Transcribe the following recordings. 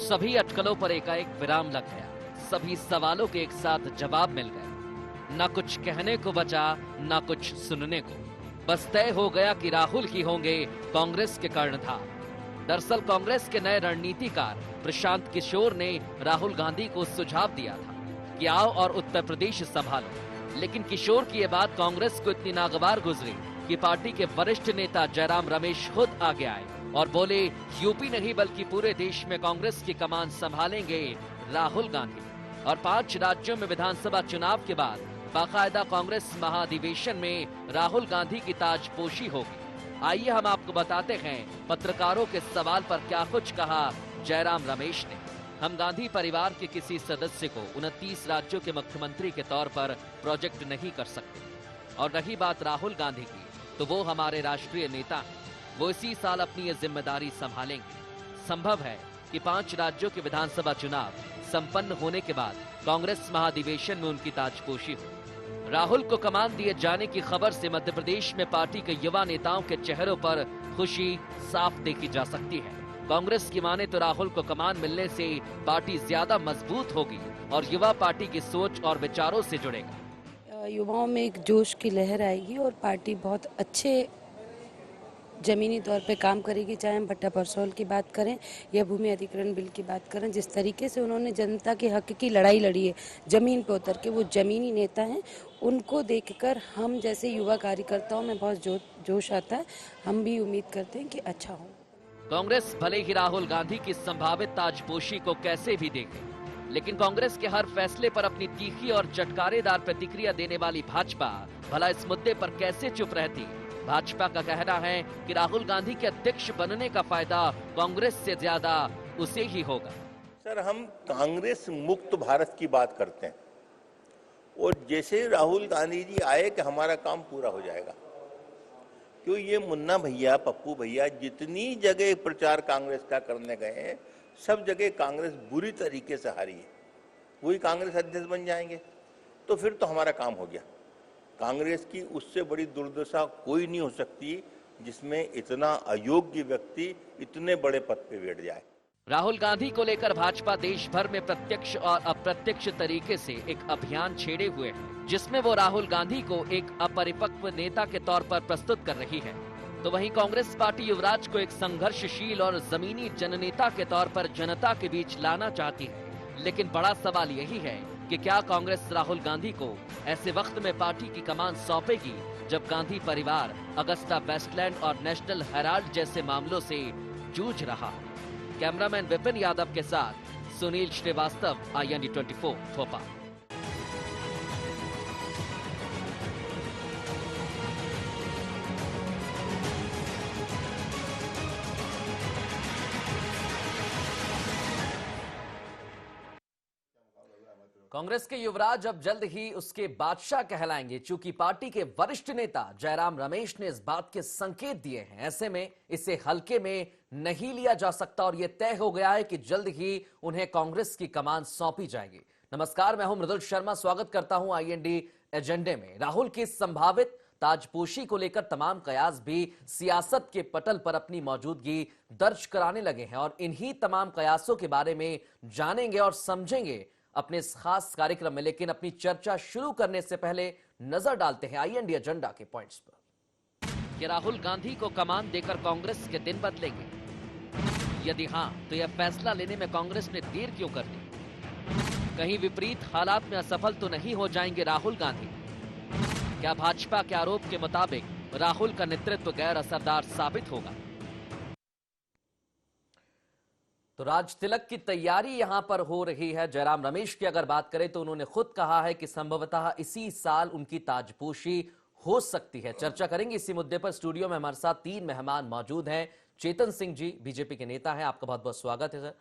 सभी अटकलों पर एकाएक विराम लग गया। सभी सवालों के एक साथ जवाब मिल गए। ना कुछ कहने को बचा, ना कुछ सुनने को। बस तय हो गया कि राहुल ही होंगे कांग्रेस के कर्णधार। दरअसल कांग्रेस के नए रणनीतिकार प्रशांत किशोर ने राहुल गांधी को सुझाव दिया था कि आओ और उत्तर प्रदेश संभालो। लेकिन किशोर की यह बात कांग्रेस को इतनी नागवार गुजरी कि पार्टी के वरिष्ठ नेता जयराम रमेश खुद आगे आए और बोले, यूपी नहीं बल्कि पूरे देश में कांग्रेस की कमान संभालेंगे राहुल गांधी। और 5 राज्यों में विधानसभा चुनाव के बाद बाकायदा कांग्रेस महाधिवेशन में राहुल गांधी की ताजपोशी होगी। आइए हम आपको बताते हैं पत्रकारों के सवाल पर क्या कुछ कहा जयराम रमेश ने। हम गांधी परिवार के किसी सदस्य को 29 राज्यों के मुख्यमंत्री के तौर पर प्रोजेक्ट नहीं कर सकते। और रही बात राहुल गांधी की, तो वो हमारे राष्ट्रीय नेता हैं। वो इसी साल अपनी ये जिम्मेदारी संभालेंगे। संभव है कि 5 राज्यों के विधानसभा चुनाव संपन्न होने के बाद कांग्रेस महाधिवेशन में उनकी ताजपोशी हो। राहुल को कमान दिए जाने की खबर से मध्य प्रदेश में पार्टी के युवा नेताओं के चेहरों पर खुशी साफ देखी जा सकती है। कांग्रेस की माने तो राहुल को कमान मिलने से पार्टी ज्यादा मजबूत होगी और युवा पार्टी की सोच और विचारों से जुड़ेगा। युवाओं में एक जोश की लहर आएगी और पार्टी बहुत अच्छे जमीनी तौर पे काम करेगी। चाहे हम भट्टा परसौल की बात करें या भूमि अधिग्रहण बिल की बात करें, जिस तरीके से उन्होंने जनता के हक की लड़ाई लड़ी है, जमीन पे उतर के, वो जमीनी नेता हैं। उनको देखकर हम जैसे युवा कार्यकर्ताओं में बहुत जोश आता है। हम भी उम्मीद करते हैं कि अच्छा हो। कांग्रेस भले ही राहुल गांधी की संभावित ताजपोशी को कैसे भी देखे, लेकिन कांग्रेस के हर फैसले पर अपनी तीखी और चटकारेदार प्रतिक्रिया देने वाली भाजपा भला इस मुद्दे पर कैसे चुप रहती। भाजपा का कहना है कि राहुल गांधी के अध्यक्ष बनने का फायदा कांग्रेस से ज्यादा उसे ही होगा। सर, हम कांग्रेस मुक्त भारत की बात करते हैं और जैसे राहुल गांधी जी आए कि हमारा काम पूरा हो जाएगा। क्यों ये मुन्ना भैया, पप्पू भैया जितनी जगह प्रचार कांग्रेस का करने गए हैं, सब जगह कांग्रेस बुरी तरीके से हारी है। वही कांग्रेस अध्यक्ष बन जाएंगे तो फिर तो हमारा काम हो गया। कांग्रेस की उससे बड़ी दुर्दशा कोई नहीं हो सकती जिसमें इतना अयोग्य व्यक्ति इतने बड़े पद पे बैठ जाए। राहुल गांधी को लेकर भाजपा देश भर में प्रत्यक्ष और अप्रत्यक्ष तरीके से एक अभियान छेड़े हुए है, जिसमें वो राहुल गांधी को एक अपरिपक्व नेता के तौर पर प्रस्तुत कर रही है। तो वहीं कांग्रेस पार्टी युवराज को एक संघर्षशील और जमीनी जननेता के तौर पर जनता के बीच लाना चाहती है। लेकिन बड़ा सवाल यही है कि क्या कांग्रेस राहुल गांधी को ऐसे वक्त में पार्टी की कमान सौंपेगी जब गांधी परिवार अगस्ता वेस्टलैंड और नेशनल हेराल्ड जैसे मामलों से जूझ रहा है। कैमरामैन विपिन यादव के साथ सुनील श्रीवास्तव, IND 24 भोपाल। कांग्रेस के युवराज अब जल्द ही उसके बादशाह कहलाएंगे। चूंकि पार्टी के वरिष्ठ नेता जयराम रमेश ने इस बात के संकेत दिए हैं, ऐसे में इसे हल्के में नहीं लिया जा सकता और यह तय हो गया है कि जल्द ही उन्हें कांग्रेस की कमान सौंपी जाएगी। नमस्कार, मैं हूं मृदुल शर्मा, स्वागत करता हूं IND एजेंडे में। राहुल की संभावित ताजपोशी को लेकर तमाम कयास भी सियासत के पटल पर अपनी मौजूदगी दर्ज कराने लगे हैं और इन्हीं तमाम कयासों के बारे में जानेंगे और समझेंगे अपने इस खास कार्यक्रम में। लेकिन अपनी चर्चा शुरू करने से पहले नजर डालते हैं IND एजेंडा के पॉइंट्स पर। कि राहुल गांधी को कमान देकर कांग्रेस के दिन बदलेंगे? यदि हां, तो यह फैसला लेने में कांग्रेस ने देर क्यों कर दी? कहीं विपरीत हालात में असफल तो नहीं हो जाएंगे राहुल गांधी? क्या भाजपा के आरोप के मुताबिक राहुल का नेतृत्व गैर असरदार साबित होगा? तो राज तिलक की तैयारी यहां पर हो रही है। जयराम रमेश की अगर बात करें तो उन्होंने खुद कहा है कि संभवतः इसी साल उनकी ताजपोशी हो सकती है। चर्चा करेंगे इसी मुद्दे पर। स्टूडियो में हमारे साथ 3 मेहमान मौजूद हैं। चेतन सिंह जी बीजेपी के नेता हैं, आपका बहुत बहुत स्वागत है सर।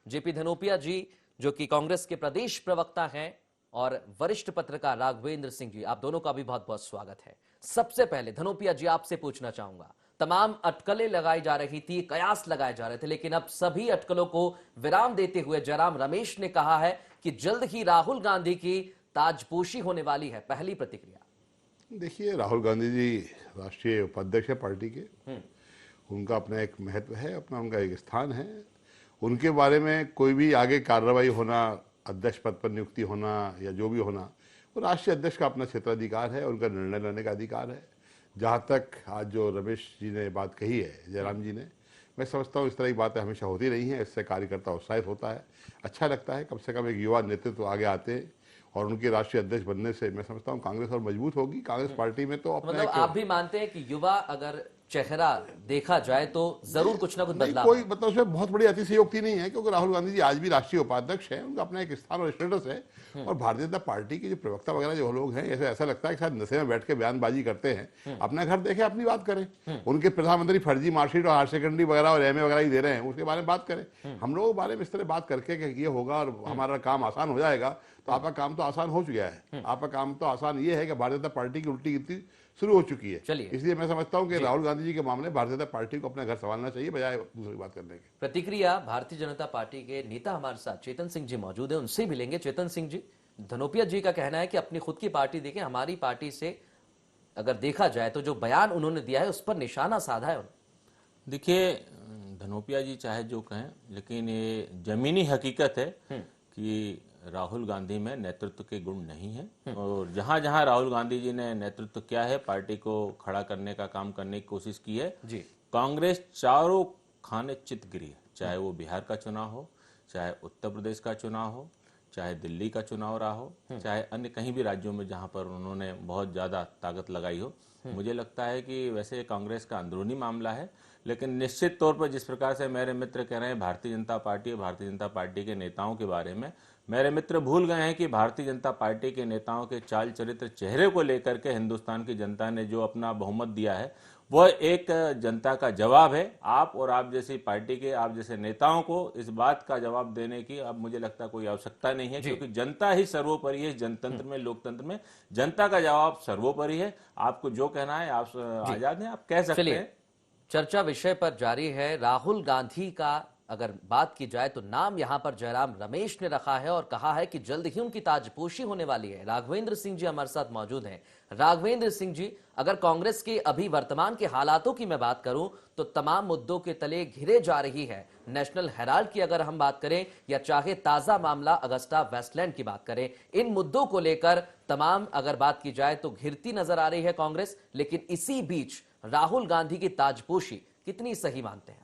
जेपी धनोपिया जी जो कि कांग्रेस के प्रदेश प्रवक्ता हैं, और वरिष्ठ पत्रकार राघवेंद्र सिंह जी, आप दोनों का भी बहुत बहुत स्वागत है। सबसे पहले धनोपिया जी आपसे पूछना चाहूंगा, तमाम अटकलें लगाई जा रही थी, कयास लगाए जा रहे थे, लेकिन अब सभी अटकलों को विराम देते हुए जयराम रमेश ने कहा है कि जल्द ही राहुल गांधी की ताजपोशी होने वाली है। पहली प्रतिक्रिया। देखिए, राहुल गांधी जी राष्ट्रीय उपाध्यक्ष है पार्टी के, उनका अपना एक महत्व है, अपना उनका एक स्थान है उनके बारे में कोई भी आगे कार्रवाई होना, अध्यक्ष पद पर नियुक्ति होना या जो भी होना, वो राष्ट्रीय अध्यक्ष का अपना क्षेत्राधिकार है, उनका निर्णय लेने का अधिकार है। जहाँ तक आज जो रमेश जी ने बात कही है, जयराम जी ने, मैं समझता हूँ इस तरह की बातें हमेशा होती रही हैं, इससे कार्यकर्ता उत्साहित होता है, अच्छा लगता है। कम से कम एक युवा नेतृत्व आगे आते हैं और उनके राष्ट्रीय अध्यक्ष बनने से मैं समझता हूँ कांग्रेस और मजबूत होगी। कांग्रेस पार्टी में तो अपना मतलब आप भी मानते हैं कि युवा अगर चेहरा देखा जाए तो जरूर कुछ ना कुछ बदलाव कोई मतलब उसमें बहुत बड़ी अतिशयोक्ति नहीं है, क्योंकि राहुल गांधी जी आज भी राष्ट्रीय उपाध्यक्ष हैं, उनका अपना एक स्थान और स्टेटस है। और भारतीय जनता पार्टी के जो प्रवक्ता वगैरह जो लोग हैं, ऐसा लगता है कि शायद नशे में बैठ के बयानबाजी करते हैं। अपना घर देखे, अपनी बात करें। उनके प्रधानमंत्री फर्जी मार्कशीट और हायर सेकेंडरी वगैरह और एमए वगैरह ही दे रहे हैं, उसके बारे में बात करें। हम लोगों के बारे में इस तरह बात करके कि ये होगा और हमारा काम आसान हो जाएगा, तो आपका काम तो आसान हो चुका है। आपका काम तो आसान ये है कि भारतीय जनता पार्टी की उल्टी गिनती शुरू हो चुकी है। चलिए, इसलिए मैं समझता हूं कि राहुल गांधी जी के मामले भारतीय जनता पार्टी को अपना घर संभालना चाहिए, बजाय दूसरी बात करने के। प्रतिक्रिया भारतीय जनता पार्टी के नेता हमारे साथ चेतन सिंह जी मौजूद हैं, उनसे भी लेंगे। चेतन सिंह जी, धनोपिया जी का कहना है कि अपनी खुद की पार्टी देखें, हमारी पार्टी से अगर देखा जाए तो जो बयान उन्होंने दिया है उस पर निशाना साधा है उन्होंने। देखिए, धनोपिया जी चाहे जो कहें, लेकिन ये जमीनी हकीकत है कि राहुल गांधी में नेतृत्व के गुण नहीं है। और जहां जहां राहुल गांधी जी ने नेतृत्व किया है, पार्टी को खड़ा करने का काम करने की कोशिश की है जी, कांग्रेस चारों खाने चित गिरी है। चाहे वो बिहार का चुनाव हो, चाहे उत्तर प्रदेश का चुनाव हो, चाहे दिल्ली का चुनाव रहा हो, चाहे अन्य कहीं भी राज्यों में जहां पर उन्होंने बहुत ज्यादा ताकत लगाई हो। मुझे लगता है कि वैसे कांग्रेस का अंदरूनी मामला है, लेकिन निश्चित तौर पर जिस प्रकार से मेरे मित्र कह रहे हैं भारतीय जनता पार्टी और भारतीय जनता पार्टी के नेताओं के बारे में, मेरे मित्र भूल गए हैं कि भारतीय जनता पार्टी के नेताओं के चाल चरित्र, चेहरे को लेकर के हिंदुस्तान की जनता ने जो अपना बहुमत दिया है, वह एक जनता का जवाब है। आप और आप जैसी पार्टी के, आप जैसे नेताओं को इस बात का जवाब देने की अब मुझे लगता है कोई आवश्यकता नहीं है, क्योंकि जनता ही सर्वोपरि है। जनतंत्र में, लोकतंत्र में जनता का जवाब सर्वोपरि है। आपको जो कहना है आप आजाद हैं, आप कह सकते हैं। चर्चा विषय पर जारी है। राहुल गांधी का अगर बात की जाए तो नाम यहां पर जयराम रमेश ने रखा है और कहा है कि जल्द ही उनकी ताजपोशी होने वाली है। राघवेंद्र सिंह जी हमारे साथ मौजूद हैं। राघवेंद्र सिंह जी, अगर कांग्रेस के अभी वर्तमान के हालातों की मैं बात करूं तो तमाम मुद्दों के तले घिरे जा रही है। नेशनल हेराल्ड की अगर हम बात करें या चाहे ताजा मामला अगस्टा वेस्टलैंड की बात करें, इन मुद्दों को लेकर तमाम अगर बात की जाए तो घिरती नजर आ रही है कांग्रेस। लेकिन इसी बीच राहुल गांधी की ताजपोशी कितनी सही मानते हैं?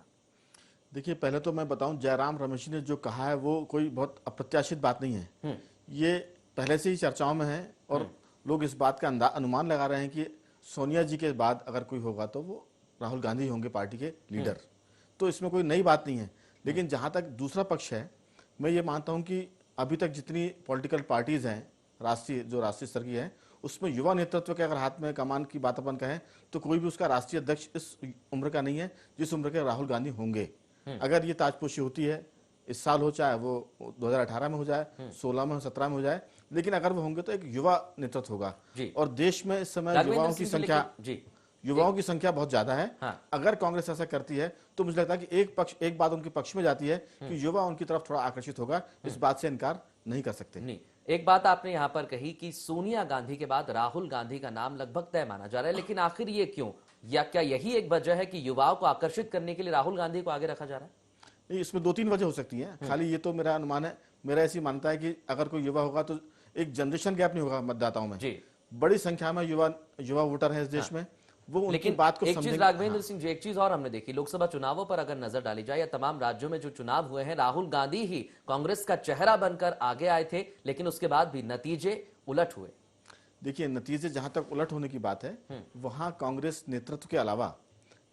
देखिए, पहले तो मैं बताऊं, जयराम रमेश ने जो कहा है वो कोई बहुत अप्रत्याशित बात नहीं है। ये पहले से ही चर्चाओं में है और लोग इस बात का अनुमान लगा रहे हैं कि सोनिया जी के बाद अगर कोई होगा तो वो राहुल गांधी होंगे पार्टी के लीडर। तो इसमें कोई नई बात नहीं है। लेकिन जहां तक दूसरा पक्ष है, मैं ये मानता हूं कि अभी तक जितनी पॉलिटिकल पार्टीज हैं राष्ट्रीय स्तर की है, उसमें युवा नेतृत्व के अगर हाथ में कमान की बात अपन कहें तो कोई भी उसका राष्ट्रीय अध्यक्ष इस उम्र का नहीं है जिस उम्र के राहुल गांधी होंगे। अगर ये ताजपोशी होती है, इस साल हो, चाहे वो 2018 में हो जाए, 16 में हो, 17 में हो जाए, लेकिन अगर वो होंगे तो एक युवा नेतृत्व होगा। और देश में इस समय युवाओं की संख्या बहुत ज्यादा है। अगर कांग्रेस ऐसा करती है तो मुझे लगता है कि एक बात उनके पक्ष में जाती है कि युवा उनकी तरफ थोड़ा आकर्षित होगा। इस बात से इनकार नहीं कर सकते। नहीं, एक बात आपने यहां पर कही कि सोनिया गांधी के बाद राहुल गांधी का नाम लगभग तय माना जा रहा है, लेकिन आखिर ये क्यों? या क्या यही एक वजह है कि युवाओं को आकर्षित करने के लिए राहुल गांधी को आगे रखा जा रहा है? नहीं, इसमें 2-3 वजह हो सकती है। खाली ये तो मेरा अनुमान है। मेरा ऐसी मानता है कि अगर कोई युवा होगा तो एक जनरेशन गैप नहीं होगा मतदाताओं में। बड़ी संख्या में युवा वोटर है इस देश में, वो उनकी बात को समझेंगे। एक चीज राघवेंद्र सिंह जी, एक चीज और हमने देखी, लोकसभा चुनावों पर अगर नजर डाली जाए या तमाम राज्यों में जो चुनाव हुए हैं, राहुल गांधी ही कांग्रेस का चेहरा बनकर आगे आए थे, लेकिन उसके बाद भी नतीजे उलट हुए। देखिए, नतीजे जहां तक उलट होने की बात है, वहां कांग्रेस नेतृत्व के अलावा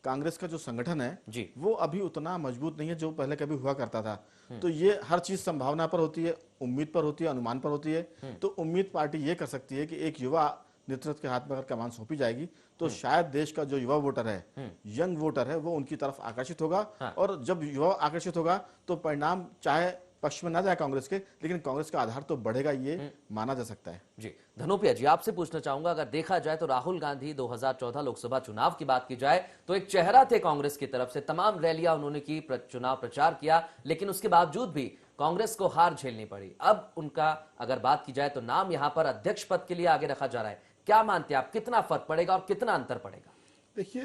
कांग्रेस का जो संगठन है वो अभी उतना मजबूत नहीं है जो पहले कभी हुआ करता था। तो ये हर चीज संभावना पर होती है, उम्मीद पर होती है, अनुमान पर होती है। तो उम्मीद पार्टी ये कर सकती है कि एक युवा नेतृत्व के हाथ में अगर कमान सौंपी जाएगी तो शायद देश का जो युवा वोटर है, यंग वोटर है, वो उनकी तरफ आकर्षित होगा। और जब युवा आकर्षित होगा तो परिणाम चाहे पक्ष में ना जाए कांग्रेस के, लेकिन कांग्रेस का आधार तो बढ़ेगा, ये माना जा सकता है। जी, धनोपिया जी, आपसे पूछना चाहूंगा, अगर देखा जाए तो राहुल गांधी 2014 लोकसभा चुनाव की बात की जाए तो एक चेहरा थे कांग्रेस की तरफ से, तमाम रैलियां उन्होंने की, चुनाव प्रचार किया, लेकिन उसके बावजूद भी कांग्रेस को हार झेलनी पड़ी। अब उनका अगर बात की जाए तो नाम यहां पर अध्यक्ष पद के लिए आगे रखा जा रहा है। क्या मानते हैं आप, कितना फर्क पड़ेगा और कितना अंतर पड़ेगा? देखिए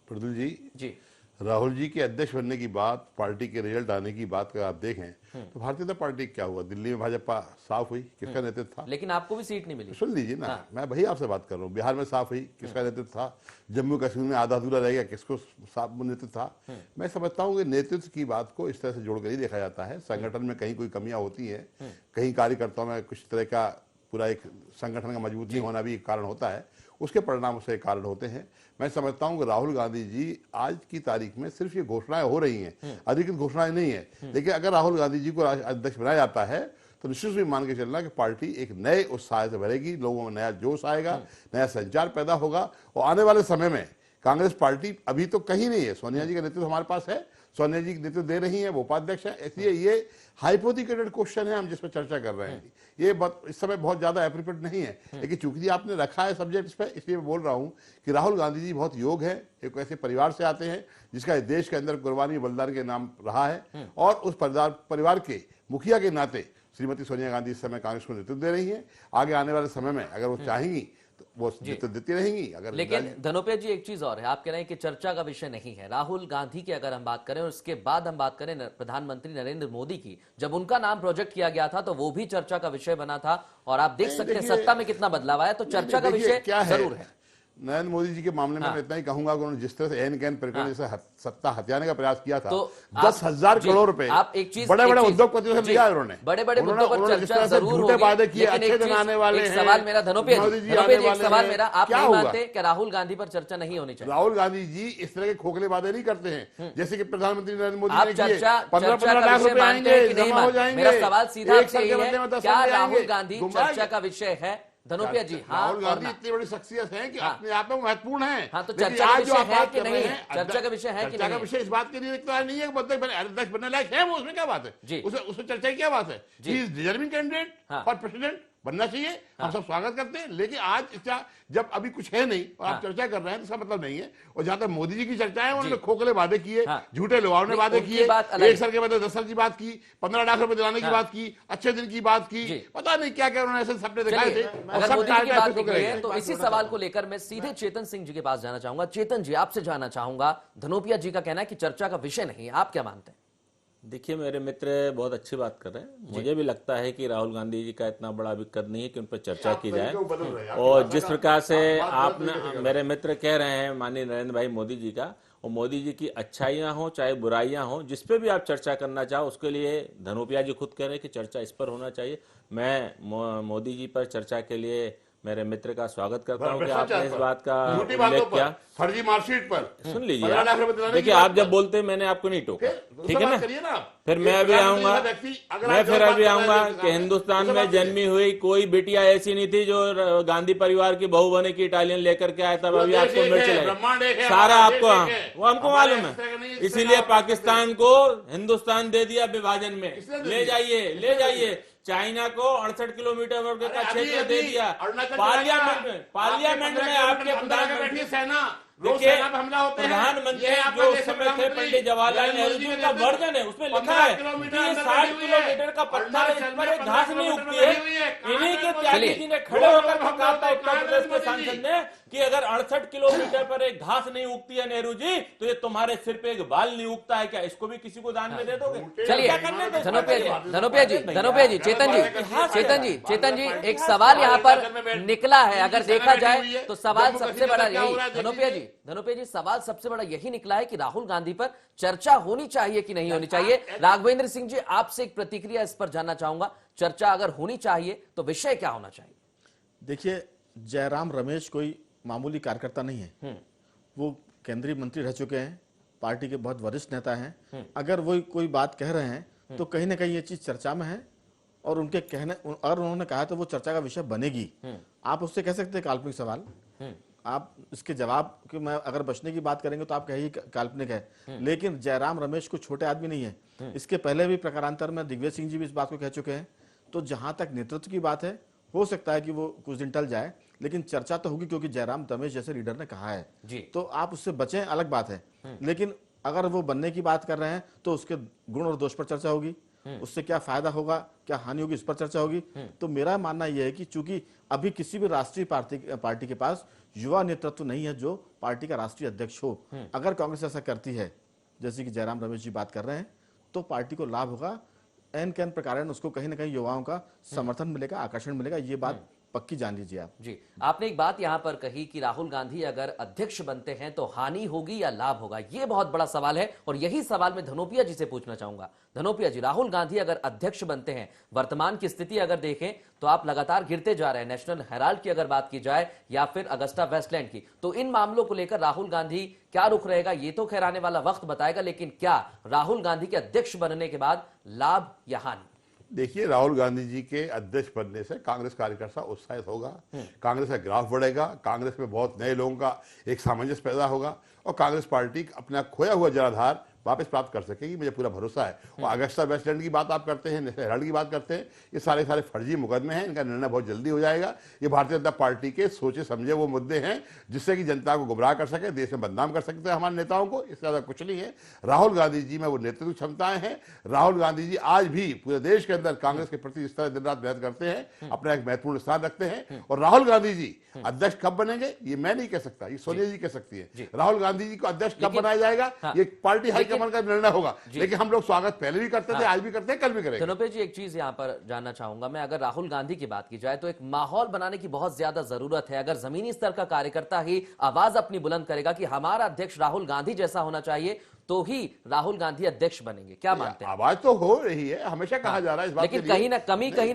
प्रदुल जी, राहुल जी के अध्यक्ष बनने की बात, पार्टी के रिजल्ट आने की बात अगर आप देखें तो भारतीय जनता पार्टी क्या हुआ, दिल्ली में भाजपा साफ हुई, किसका नेतृत्व था? लेकिन आपको भी सीट नहीं मिली। सुन लीजिए ना, मैं वही आपसे बात कर रहा हूँ। बिहार में साफ हुई, किसका नेतृत्व था? जम्मू कश्मीर में आधा अधूरा रह गया, किसको साफ नेतृत्व था? मैं समझता हूँ कि नेतृत्व की बात को इस तरह से जोड़कर ही देखा जाता है। संगठन में कहीं कोई कमियां होती हैं, कहीं कार्यकर्ताओं में कुछ तरह का पूरा एक संगठन का मजबूत नहीं होना भी एक कारण होता है, उसके परिणाम से कारण होते हैं। मैं समझता हूं कि राहुल गांधी जी आज की तारीख में सिर्फ ये घोषणाएं हो रही हैं, अधिकृत घोषणाएं नहीं है, लेकिन अगर राहुल गांधी जी को अध्यक्ष बनाया जाता है तो निश्चित भी मान के चलना कि पार्टी एक नए उत्साह से भरेगी, लोगों में नया जोश आएगा, नया संचार पैदा होगा। और आने वाले समय में कांग्रेस पार्टी अभी तो कहीं नहीं है, सोनिया जी का नेतृत्व हमारे पास है, सोनिया जी नेतृत्व दे रही है, वो उपाध्यक्ष है, इसलिए ये हाइपोथेटिकल क्वेश्चन है हम जिस पर चर्चा कर रहे हैं, ये इस समय बहुत ज्यादा एप्रोप्रिएट नहीं है, लेकिन चूंकि आपने रखा है सब्जेक्ट इस पर, इसलिए मैं बोल रहा हूं कि राहुल गांधी जी बहुत योग्य है, एक ऐसे परिवार से आते हैं जिसका देश के अंदर कुर्बानी बलिदान के नाम रहा है, और उस परिवार के मुखिया के नाते श्रीमती सोनिया गांधी इस समय कांग्रेस को नेतृत्व दे रही है। आगे आने वाले समय में अगर वो चाहेंगी तो वो नेतृत्व देती रहेंगी। अगर लेकिन धनोपिया जी, एक चीज और है, आप कह रहे हैं कि चर्चा का विषय नहीं है। राहुल गांधी की अगर हम बात करें और उसके बाद हम बात करें प्रधानमंत्री नरेंद्र मोदी की, जब उनका नाम प्रोजेक्ट किया गया था तो वो भी चर्चा का विषय बना था, और आप देख सकते हैं सत्ता में कितना बदलाव आया, तो चर्चा का विषय जरूर है। नरेंद्र मोदी जी के मामले में मैं इतना ही कहूंगा कि उन्होंने जिस तरह से एन कैन प्रकरण जैसे सत्ता हथियाने का प्रयास किया था, तो 10,000 करोड़ रुपए आप एक चीज बड़े-बड़े उद्योगपतियों से लिया उन्होंने, बड़े-बड़े मुद्दों पर चर्चा जरूर होगी, वादे किए, लेकिन अच्छे दिन आने वाले हैं। सवाल मेरा धनोपिया जी, एक सवाल मेरा, आप नहीं मानते कि राहुल गांधी पर चर्चा नहीं होनी चाहिए? राहुल गांधी जी इस तरह के खोखले वादे नहीं करते हैं जैसे कि प्रधानमंत्री नरेंद्र मोदी आप ने किए। चर्चा 15 लाख रुपए आएंगे, जमा हो जाएंगे। मेरा सवाल सीधा आपसे यही है, क्या राहुल गांधी चर्चा का विषय है? धनोपिया जी, हाँ, राहुल गांधी इतनी बड़ी शख्सियत है कि अपने आप में महत्वपूर्ण है। हाँ, तो चर्चा का विषय है कि नहीं है? चर्चा का विषय है कि चर्चा का विषय इस बात के लिए नहीं है अध्यक्ष बनने लायक है वो, उसमें क्या बात है? उसमें चर्चा की क्या बात है? He is deserving candidate for president, बनना चाहिए, हम सब स्वागत करते हैं। लेकिन आज जब अभी कुछ है नहीं और आप चर्चा कर रहे हैं तो इसका मतलब नहीं है। और जहां तक मोदी जी की चर्चा है, उन्होंने खोखले वादे किए, झूठे लोगों ने वादे किए, 1 साल के बदले 10 साल की बात की, 15 लाख रुपए दिलाने की बात की, अच्छे दिन की बात की, पता नहीं क्या क्या उन्होंने ऐसे सपने दिखाए थे। अगर मोदी जी की बात निकली है तो इसी सवाल को लेकर मैं सीधे चेतन सिंह जी के पास जाना चाहूंगा। चेतन जी, आपसे जानना चाहूंगा, धनोपिया जी का कहना है कि चर्चा का विषय नहीं है, आप क्या मानते हैं? देखिए, मेरे मित्र बहुत अच्छी बात कर रहे हैं। मुझे भी लगता है कि राहुल गांधी जी का इतना बड़ा अभी कद नहीं है कि उन पर चर्चा की जाए। और जिस प्रकार से आपने मेरे मित्र कह रहे हैं माननीय नरेंद्र भाई मोदी जी का, और मोदी जी की अच्छाइयां हो चाहे बुराइयां हो, जिस पे भी आप चर्चा करना चाहो उसके लिए धनोपिया जी खुद कह रहे हैं कि चर्चा इस पर होना चाहिए। मैं मोदी जी पर चर्चा के लिए मेरे मित्र का स्वागत करता हूं कि आपने इस बात का उल्लेख किया, फर्जी मार्कशीट पर। सुन लीजिए, देखिए आप जब बोलते मैंने आपको नहीं टोका, ठीक है ना? फिर मैं अभी आऊंगा कि हिंदुस्तान में जन्मी हुई कोई बिटिया ऐसी नहीं थी जो गांधी परिवार की बहू बने की इटालियन लेकर के आया, तब अभी आपको मिर्च लगे सारा आपको, वो हमको मालूम है। इसीलिए पाकिस्तान को हिंदुस्तान दे दिया विभाजन में, ले जाइए। चाइना को 68 किलोमीटर वर्ग का क्षेत्र दे दिया। पार्लियामेंट में आपके प्रधानमंत्री सेना देखिए, प्रधानमंत्री जो उस समय थे पंडित जवाहरलाल नेहरू जी का वर्जन है, उसमें लिखा है कि 60 किलोमीटर का पत्थर है, इस पर एक घास नहीं उगती है। इन्हीं के त्यागी जी ने खड़े होकर कहा था उत्तर प्रदेश के सांसद ने कि अगर 68 किलोमीटर पर एक घास नहीं उगती है नेहरू जी, तो ये तुम्हारे सिर पे एक बाल नहीं उगता है क्या? इसको भी किसी को दान में दे दोगे? चलिए धनोपिया जी, चेतन जी, एक सवाल यहाँ पर निकला है, अगर देखा जाए तो सवाल सबसे बड़ा यही, धनोपिया जी, सवाल सबसे बड़ा यही निकला है कि राहुल गांधी पर चर्चा होनी चाहिए कि नहीं होनी चाहिए। राघवेंद्र सिंह जी, आपसे एक प्रतिक्रिया इस पर जानना चाहूंगा, चर्चा अगर होनी चाहिए तो विषय क्या होना चाहिए? देखिए, जयराम रमेश कोई मामूली कार्यकर्ता नहीं है, वो केंद्रीय मंत्री रह चुके हैं, पार्टी के बहुत वरिष्ठ नेता हैं। अगर वो कोई बात कह रहे हैं तो कहीं ना कहीं ये चीज चर्चा में है, और उनके कहने, अगर उन्होंने कहा तो वो चर्चा का विषय बनेगी। आप उससे कह सकते हैं काल्पनिक सवाल, आप इसके जवाब कि मैं अगर बचने की बात करेंगे तो आप कहिए काल्पनिक है, लेकिन जयराम रमेश को छोटे आदमी नहीं है। इसके पहले भी प्रकारांतर में दिग्विजय सिंह जी भी इस बात को कह चुके हैं। तो जहां तक नेतृत्व की बात है, हो सकता है कि वो कुछ दिन टल जाए, लेकिन चर्चा तो होगी, क्योंकि जयराम रमेश जैसे लीडर ने कहा है जी। तो आप उससे बचें, अलग बात है, लेकिन अगर वो बनने की बात कर रहे हैं तो उसके गुण और दोष पर चर्चा होगी, उससे क्या फायदा होगा, क्या हानि होगी, इस पर चर्चा होगी। तो मेरा मानना यह है कि चूंकि अभी किसी भी राष्ट्रीय पार्टी के पास युवा नेतृत्व नहीं है जो पार्टी का राष्ट्रीय अध्यक्ष हो। अगर कांग्रेस ऐसा करती है जैसे कि जयराम रमेश जी बात कर रहे हैं, तो पार्टी को लाभ होगा। एन कैन प्रकार उसको कहीं ना कहीं युवाओं का समर्थन मिलेगा, आकर्षण मिलेगा। ये बात पक्की जान लीजिए आप। जी, आपने एक बात यहां पर कही कि राहुल गांधी अगर अध्यक्ष बनते हैं तो हानि होगी या लाभ होगा, यह बहुत बड़ा सवाल है और यही सवाल मैं धनोपिया जी से पूछना चाहूंगा। धनोपिया जी, राहुल गांधी अगर अध्यक्ष बनते हैं, वर्तमान की स्थिति अगर देखें तो आप लगातार गिरते जा रहे हैं, नेशनल हेराल्ड की अगर बात की जाए या फिर अगस्टा वेस्टलैंड की, तो इन मामलों को लेकर राहुल गांधी क्या रुख रहेगा ये तो खैर आने वाला वक्त बताएगा, लेकिन क्या राहुल गांधी के अध्यक्ष बनने के बाद लाभ या हानि? देखिए, राहुल गांधी जी के अध्यक्ष बनने से कांग्रेस कार्यकर्ता उत्साहित होगा, कांग्रेस का ग्राफ बढ़ेगा, कांग्रेस में बहुत नए लोगों का एक सामंजस्य पैदा होगा और कांग्रेस पार्टी अपना खोया हुआ जनाधार वापस प्राप्त कर सकेगी, मुझे पूरा भरोसा है। और अगस्ता वेस्टलैंड की बात आप करते हैं, नेशनल हेराल्ड की बात करते हैं, ये सारे फर्जी मुकदमे हैं, इनका निर्णय बहुत जल्दी हो जाएगा। ये भारतीय जनता पार्टी के सोचे समझे वो मुद्दे हैं जिससे कि जनता को गुमराह कर सके, देश में बदनाम कर सकते हैं हमारे नेताओं को, इससे ज्यादा कुछ नहीं है। राहुल गांधी जी में वो नेतृत्व क्षमताएं हैं। राहुल गांधी जी आज भी पूरे देश के अंदर कांग्रेस के प्रति इस तरह दिन रात मेहनत करते हैं, अपना एक महत्वपूर्ण स्थान रखते हैं। और राहुल गांधी जी अध्यक्ष कब बनेंगे ये मैं नहीं कह सकता, ये सोनिया जी कह सकती है। राहुल गांधी जी को अध्यक्ष कब बनाया जाएगा ये पार्टी हाईकमान का निर्णय होगा, लेकिन हम लोग स्वागत पहले भी करते थे, आज भी करते हैं, कल भी करेंगे। धनोपिया जी, एक चीज यहां पर जानना चाहूंगा मैं, अगर राहुल गांधी की बात की जाए तो एक माहौल बनाने की बहुत ज्यादा जरूरत है। अगर जमीनी स्तर का कार्यकर्ता ही आवाज अपनी बुलंद करेगा कि हमारा अध्यक्ष राहुल गांधी जैसा होना चाहिए तो ही राहुल गांधी अध्यक्ष बनेंगे, क्या मानते हैं? आवाज तो हो रही है, हमेशा कहा जा रहा है इस बात, लेकिन कहीं ना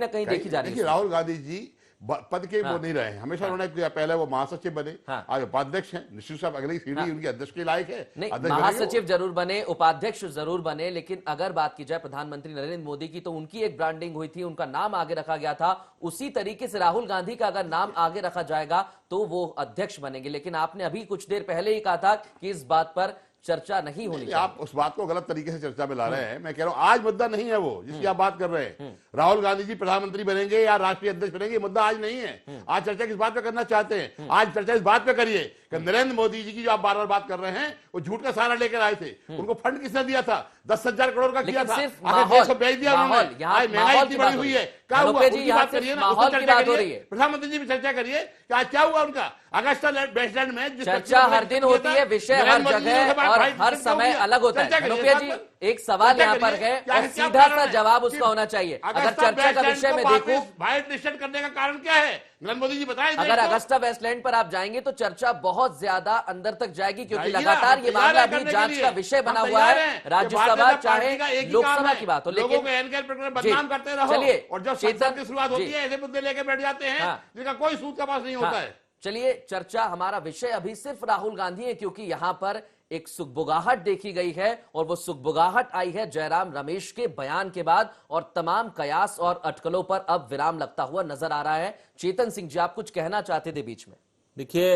कहीं देखी जा रही है। राहुल गांधी जी पद के वो नहीं रहे हैं, हमेशा उन्होंने पहले वो महासचिव बने, आज उपाध्यक्ष हैं, निश्चित साहब अगली सीढ़ी उनकी अध्यक्ष के लायक है। नहीं, महासचिव जरूर बने, उपाध्यक्ष जरूर बने, लेकिन अगर बात की जाए प्रधानमंत्री नरेंद्र मोदी की तो उनकी एक ब्रांडिंग हुई थी, उनका नाम आगे रखा गया था, उसी तरीके से राहुल गांधी का अगर नाम आगे रखा जाएगा तो वो अध्यक्ष बनेंगे। लेकिन आपने अभी कुछ देर पहले ही कहा था कि इस बात पर चर्चा नहीं होनी चाहिए। आप उस बात को गलत तरीके से चर्चा में ला रहे हैं। मैं कह रहा हूं आज मुद्दा नहीं है वो जिसकी आप बात कर रहे हैं। राहुल गांधी जी प्रधानमंत्री बनेंगे या राष्ट्रीय अध्यक्ष बनेंगे, मुद्दा आज नहीं है। आज चर्चा किस बात पे करना चाहते हैं? आज चर्चा इस बात पे करिए कि नरेंद्र मोदी जी की जो आप बार बार बात कर रहे हैं वो झूठ का सहारा लेकर आए थे, उनको फंड किसने दिया था? 10,000 करोड़ का किया था, देश को बेच दिया उन्होंने। आज महंगाई इतनी बड़ी हुई है, क्या हुआ? उनकी बात करिए ना, उसकी चर्चा करिए। प्रधानमंत्री जी भी चर्चा करिए कि आज क्या हुआ उनका अगस्ता वेस्टलैंड में। चर्चा हर दिन होती है, विषय हर जगह और हर समय अलग होता है। धनोपिया जी, एक सवाल यहाँ पर है और सीधा सा जवाब उसका होना चाहिए। अगर चर्चा का विषय में देखूं, वाइट लिस्टेड करने का कारण क्या है? नरेंद्र मोदी जी बताएं। अगर अगस्ता वेस्टलैंड पर आप जाएंगे तो चर्चा बहुत ज्यादा अंदर तक जाएगी, क्योंकि लगातार ये मामला भी जांच का विषय बना हुआ है, राज्यसभा चाहे लोकसभा की बात हो। लेकिन बदनाम करते रहो, चलिए, और जब चेतन की शुरुआत होती है ऐसे मुद्दे लेके बैठ जाते हैं जिनका कोई सूद का पास नहीं होता है। चलिए, चर्चा हमारा विषय अभी सिर्फ राहुल गांधी है, क्योंकि यहां पर एक सुगबुगाहट देखी गई है और वो सुगबुगाहट आई है जयराम रमेश के बयान के बाद, और तमाम कयास और अटकलों पर अब विराम लगता हुआ नजर आ रहा है। चेतन सिंह जी, आप कुछ कहना चाहते थे बीच में? देखिए,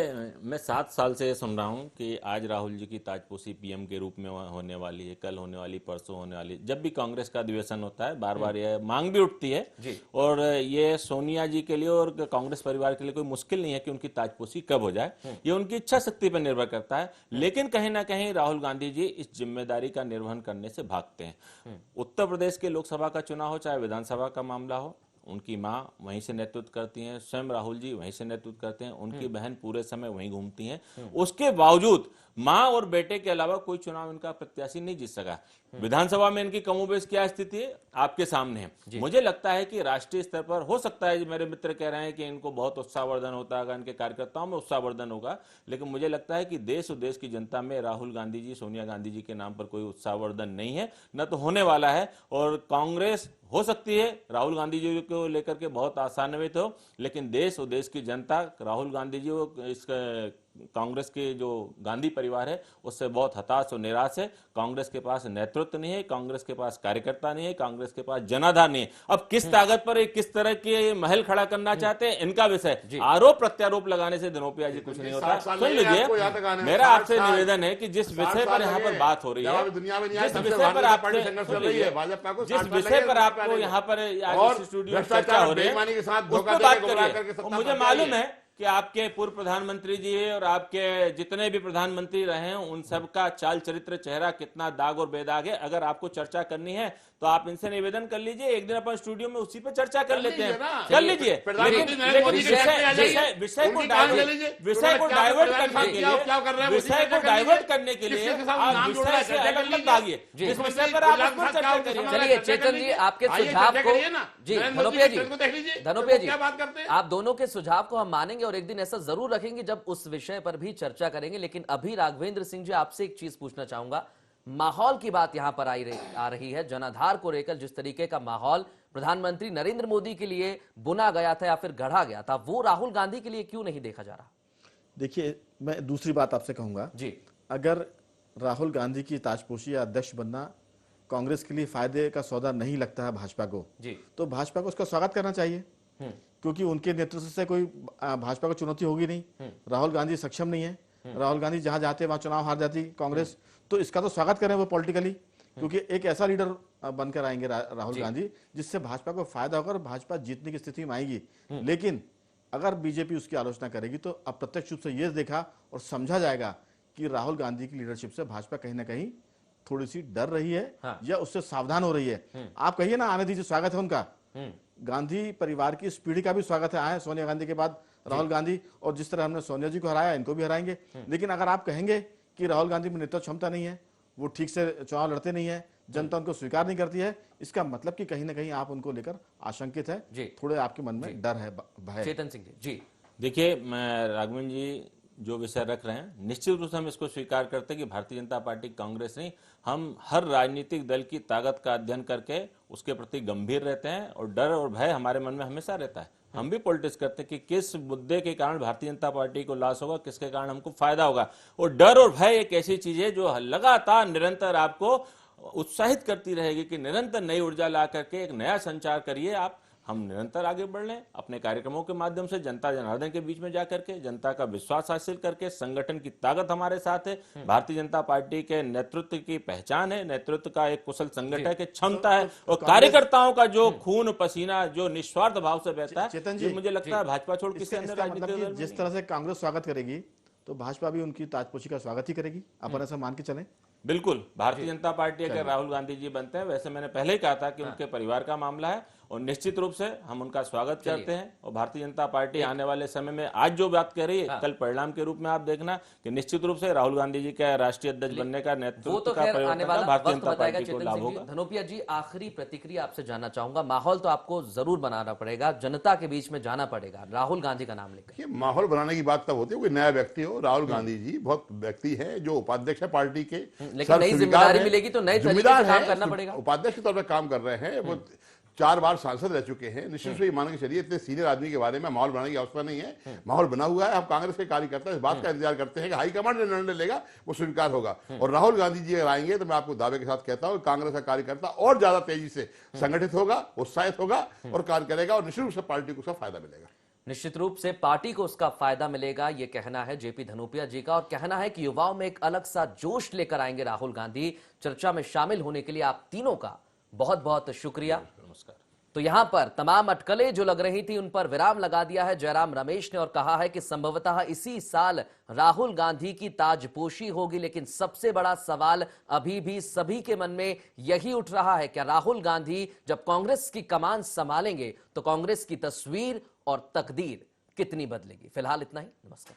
मैं 7 साल से सुन रहा हूं कि आज राहुल जी की ताजपोशी पीएम के रूप में होने वाली है, कल होने वाली, परसों होने वाली। जब भी कांग्रेस का अधिवेशन होता है बार बार ये मांग भी उठती है जी। और ये सोनिया जी के लिए और कांग्रेस परिवार के लिए कोई मुश्किल नहीं है कि उनकी ताजपोशी कब हो जाए, ये उनकी इच्छा शक्ति पर निर्भर करता है। लेकिन कहीं ना कहीं राहुल गांधी जी इस जिम्मेदारी का निर्वहन करने से भागते हैं। उत्तर प्रदेश के लोकसभा का चुनाव हो चाहे विधानसभा का मामला हो, उनकी मां वहीं से नेतृत्व करती हैं, स्वयं राहुल जी वहीं से नेतृत्व करते हैं, उनकी बहन पूरे समय वहीं घूमती हैं। उसके बावजूद मां और बेटे के अलावा कोई चुनाव इनका प्रत्याशी नहीं जीत सका। विधानसभा में इनकी कमोबेश क्या स्थिति है आपके सामने है। मुझे लगता है कि राष्ट्रीय स्तर पर हो सकता है, मेरे मित्र कह रहे हैं कि इनको बहुत उत्साहवर्धन होता है, इनके कार्यकर्ताओं में उत्साहवर्धन होगा, लेकिन मुझे लगता है कि देश और देश की जनता में राहुल गांधी जी, सोनिया गांधी जी के नाम पर कोई उत्साहवर्धन नहीं है, न तो होने वाला है। और कांग्रेस हो सकती है राहुल गांधी जी को लेकर के बहुत आशान्वित हो, लेकिन देश और देश की जनता राहुल गांधी जी को, इस कांग्रेस के जो गांधी परिवार है उससे बहुत हताश और निराश है। कांग्रेस के पास नेतृत्व नहीं है, कांग्रेस के पास कार्यकर्ता नहीं है, कांग्रेस के पास जनाधार नहीं है। अब किस ताकत पर किस तरह के महल खड़ा करना चाहते हैं इनका विषय। आरोप प्रत्यारोप लगाने से धनोपिया जी कुछ नहीं होता। सुन लीजिए, मेरा आपसे निवेदन है कि जिस विषय पर यहाँ पर बात हो रही है, जिस विषय पर आपको यहाँ पर स्टूडियो चर्चा हो रही है, उस पर बात करिए। मुझे मालूम है कि आपके पूर्व प्रधानमंत्री जी और आपके जितने भी प्रधानमंत्री रहे हैं उन सब का चाल चरित्र चेहरा कितना दाग और बेदाग है। अगर आपको चर्चा करनी है तो आप इनसे निवेदन कर लीजिए, एक दिन अपन स्टूडियो में उसी पे चर्चा कर लेते हैं, कर लीजिए। लेकिन विषय को डाइवर्ट करने के लिए आप विषय से अलग मत भागिए, जिस विषय पर आप उस पर चर्चा करिए। चलिए चेतन जी, आपके सुझाव को जी धनोपिया जी आप दोनों के सुझाव को हम मानेंगे और एक दिन ऐसा जरूर रखेंगे जब उस विषय पर भी चर्चा करेंगे। लेकिन अभी राघवेंद्र सिंह जी आपसे एक चीज पूछना चाहूंगा, माहौल की बात यहां पर आ रही है, जनाधार को लेकर जिस तरीके का माहौल प्रधानमंत्री नरेंद्र मोदी के लिए बुना गया था या फिर गढ़ा गया था, वो राहुल गांधी के लिए क्यों नहीं देखा जा रहा? देखिए, मैं दूसरी बात आपसे कहूंगा जी, अगर राहुल गांधी की ताजपोशी या अध्यक्ष बनना कांग्रेस के लिए फायदे का सौदा नहीं लगता है भाजपा को जी, तो भाजपा को उसका स्वागत करना चाहिए, क्योंकि उनके नेतृत्व से कोई भाजपा को चुनौती होगी नहीं। राहुल गांधी सक्षम नहीं है, राहुल गांधी जहां जाते वहां चुनाव हार जाती कांग्रेस, तो इसका तो स्वागत करें वो पॉलिटिकली, क्योंकि एक ऐसा लीडर बनकर आएंगे राहुल गांधी जिससे भाजपा को फायदा होगा और भाजपा जीतने की स्थिति में आएगी। लेकिन अगर बीजेपी उसकी आलोचना करेगी तो अप्रत्यक्ष रूप से यह देखा और समझा जाएगा कि राहुल गांधी की लीडरशिप से भाजपा कहीं ना कहीं थोड़ी सी डर रही है या उससे सावधान हो रही है। आप कहिए ना, आने दीजिए, स्वागत है उनका। गांधी परिवार की इस पीढ़ी का भी स्वागत है, आए सोनिया गांधी के बाद राहुल गांधी, और जिस तरह हमने सोनिया जी को हराया इनको भी हराएंगे। लेकिन अगर आप कहेंगे कि राहुल गांधी में नेतृत्व क्षमता नहीं है, वो ठीक से चुनाव लड़ते नहीं है, जनता उनको स्वीकार नहीं करती है, इसका मतलब कि कहीं ना कहीं आप उनको लेकर आशंकित है, थोड़े आपके मन में डर है, भय। चेतन सिंह जी, देखिए, मैं राघवन जी जो विषय रख रहे हैं, निश्चित रूप से हम इसको स्वीकार करते हैं कि भारतीय जनता पार्टी, कांग्रेस नहीं, हम हर राजनीतिक दल की ताकत का अध्ययन करके उसके प्रति गंभीर रहते हैं और डर और भय हमारे मन में हमेशा रहता है। हम भी पॉलिटिक्स करते हैं कि किस मुद्दे के कारण भारतीय जनता पार्टी को लॉस होगा, किसके कारण हमको फायदा होगा। और डर और भय एक ऐसी चीज है जो लगातार निरंतर आपको उत्साहित करती रहेगी कि निरंतर नई ऊर्जा ला करके एक नया संचार करिए आप। हम निरंतर आगे बढ़ लें अपने कार्यक्रमों के माध्यम से, जनता जनार्दन के बीच में जाकर के जनता का विश्वास हासिल करके। संगठन की ताकत हमारे साथ है, भारतीय जनता पार्टी के नेतृत्व की पहचान है, नेतृत्व का एक कुशल संगठन की क्षमता है, और कार्यकर्ताओं का जो खून पसीना जो निस्वार्थ भाव से बहता है, चेतन जी, मुझे लगता है भाजपा छोड़ किसी अन्य राजनीतिक दल जिस तरह से कांग्रेस स्वागत करेगी तो भाजपा भी उनकी ताजपोशी का स्वागत ही करेगी, अपन ऐसा मान के चलें। बिल्कुल, भारतीय जनता पार्टी अगर राहुल गांधी जी बनते हैं, वैसे मैंने पहले ही कहा था कि उनके परिवार का मामला है और निश्चित रूप से हम उनका स्वागत करते हैं। और भारतीय जनता पार्टी आने वाले समय में आज जो बात कह रही है, कल परिणाम के रूप में आप देखना कि निश्चित रूप से राहुल गांधी जी का राष्ट्रीय अध्यक्ष बनने का नेतृत्व का परिवर्तन भारतीय जनता पार्टी को लाभ होगा। धनोपिया जी, आखिरी प्रतिक्रिया आपसे जानना चाहूंगा, माहौल तो आपको जरूर बनाना पड़ेगा, जनता के बीच में जाना पड़ेगा राहुल गांधी का नाम लेकर। माहौल बनाने की बात तब होती है कोई नया व्यक्ति हो। राहुल गांधी जी बहुत व्यक्ति है जो उपाध्यक्ष है पार्टी के, लेकिन नई जिम्मेदारी मिलेगी तो नए तरीके से काम करना पड़ेगा। उपाध्यक्ष के तौर पर काम कर रहे हैं, वो 4 बार सांसद रह चुके हैं। निश्चित रूप से मान के चलिए, इतने सीनियर आदमी के बारे में माहौल बनाने की आवश्यकता नहीं है। माहौल बना हुआ है, हम कांग्रेस के कार्यकर्ता इस बात का इंतजार करते हैं कि हाईकमांड जो निर्णय लेगा वो स्वीकार होगा। और राहुल गांधी जी अगर आएंगे तो मैं आपको दावे के साथ कहता हूं कांग्रेस का कार्यकर्ता और ज्यादा तेजी से संगठित होगा, उत्साहित होगा और कार्य करेगा, और निश्चित रूप से पार्टी को उसका फायदा मिलेगा। निश्चित रूप से पार्टी को उसका फायदा मिलेगा, ये कहना है जेपी धनोपिया जी का, और कहना है कि युवाओं में एक अलग सा जोश लेकर आएंगे राहुल गांधी। चर्चा में शामिल होने के लिए आप तीनों का बहुत बहुत शुक्रिया। नमस्कार। तो यहां पर तमाम अटकलें जो लग रही थी उन पर विराम लगा दिया है जयराम रमेश ने, और कहा है कि संभवतः इसी साल राहुल गांधी की ताजपोशी होगी। लेकिन सबसे बड़ा सवाल अभी भी सभी के मन में यही उठ रहा है, क्या राहुल गांधी जब कांग्रेस की कमान संभालेंगे तो कांग्रेस की तस्वीर और तकदीर कितनी बदलेगी। फिलहाल इतना ही, नमस्कार।